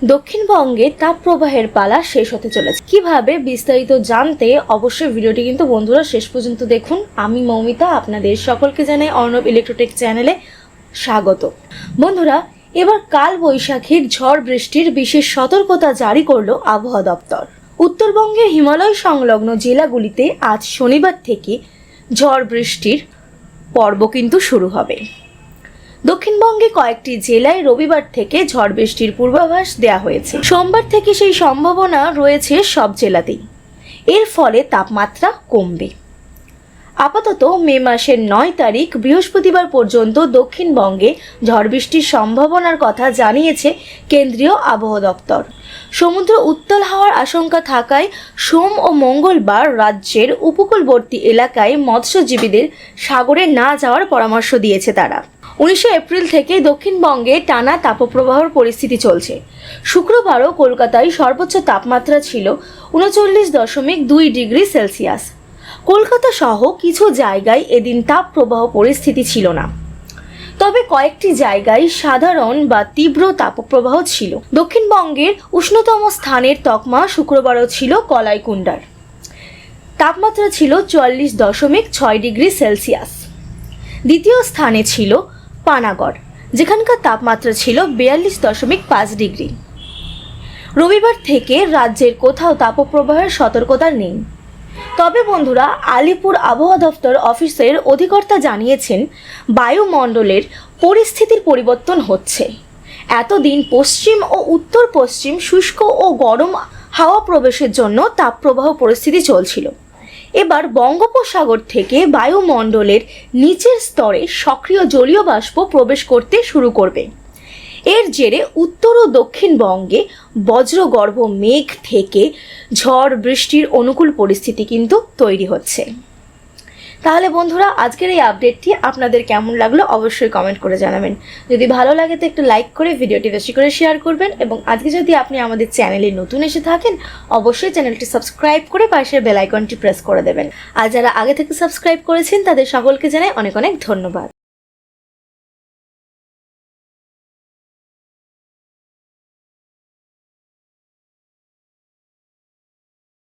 দক্ষিণবঙ্গে তাপপ্রবাহের পালা শেষ হতে চলেছে। কিভাবে বিস্তারিত জানতে অবশ্যই ভিডিওটি কিন্তু বন্ধুরা শেষ পর্যন্ত দেখুন। আমি মৌমিতা, আপনাদের সকলকে জানাই অর্ণব ইলেকট্রোটেক চ্যানেলে স্বাগত। বন্ধুরা, এবার কাল বৈশাখীর ঝড় বৃষ্টির বিশেষ সতর্কতা জারি করল আবহাওয়া দপ্তর। উত্তরবঙ্গের হিমালয় সংলগ্ন জেলাগুলিতে আজ শনিবার থেকে ঝড় বৃষ্টির পর্ব কিন্তু শুরু হবে। দক্ষিণবঙ্গে কয়েকটি জেলায় রবিবার থেকে ঝড় বৃষ্টির পূর্বাভাস দেওয়া হয়েছে। সোমবার থেকে সেই সম্ভাবনা রয়েছে সব জেলাতেই। এর ফলে তাপমাত্রা কমবে। আপাতত মে মাসের 9 তারিখ বৃহস্পতিবার পর্যন্ত দক্ষিণবঙ্গে ঝড় বৃষ্টির সম্ভাবনার কথা জানিয়েছে কেন্দ্রীয় আবহাওয়া দপ্তর। সমুদ্র উত্তাল হওয়ার আশঙ্কা থাকায় সোম ও মঙ্গলবার রাজ্যের উপকূলবর্তী এলাকায় মৎস্যজীবীদের সাগরে না যাওয়ার পরামর্শ দিয়েছে তারা। 19 এপ্রিল থেকে দক্ষিণবঙ্গে টানা তাপপ্রবাহের পরিস্থিতি চলছে। শুক্রবারও কলকাতায় সর্বোচ্চ তাপমাত্রা ছিল 39.2 ডিগ্রি সেলসিয়াস। কলকাতা সহ কিছু জায়গায় এদিন তাপপ্রবাহ পরিস্থিতি ছিল না, তবে কয়েকটি জায়গায় সাধারণ বা তীব্র তাপপ্রবাহ ছিল। দক্ষিণবঙ্গের উষ্ণতম স্থানের তকমা শুক্রবারও ছিল কলাইকুণ্ডার। তাপমাত্রা ছিল 44.6 ডিগ্রি সেলসিয়াস। দ্বিতীয় স্থানে ছিল পানাগড়, যেখানকার তাপমাত্রা ছিল 42.5 ডিগ্রি। রবিবার থেকে রাজ্যের কোথাও তাপপ্রবাহের সতর্কতা নেই। তবে বন্ধুরা, আলিপুর আবহাওয়া দপ্তর অফিসের অধিকর্তা জানিয়েছেন বায়ুমণ্ডলের পরিস্থিতির পরিবর্তন হচ্ছে। এতদিন পশ্চিম ও উত্তর পশ্চিম শুষ্ক ও গরম হাওয়া প্রবেশের জন্য তাপপ্রবাহ পরিস্থিতি চলছিল। এবার বঙ্গোপসাগর থেকে বায়ুমণ্ডলের নিচের স্তরে সক্রিয় জলীয় বাষ্প প্রবেশ করতে শুরু করবে। এর জেরে উত্তর ও দক্ষিণবঙ্গে বজ্রগর্ভ মেঘ থেকে ঝড় বৃষ্টির অনুকূল পরিস্থিতি কিন্তু তৈরি হচ্ছে। তাহলে বন্ধুরা, আজকের এই আপডেটটি আপনাদের কেমন লাগলো অবশ্যই কমেন্ট করে জানাবেন। যদি ভালো লাগে তো একটু লাইক করে ভিডিওটি বেশি করে শেয়ার করবেন, এবং আজকে যদি আপনি আমাদের চ্যানেলে নতুন এসে থাকেন অবশ্যই চ্যানেলটি সাবস্ক্রাইব করে পাশের বেল আইকনটি প্রেস করে দেবেন। আর যারা আগে থেকে সাবস্ক্রাইব করেছেন তাদের সকলকে জানাই অনেক অনেক ধন্যবাদ।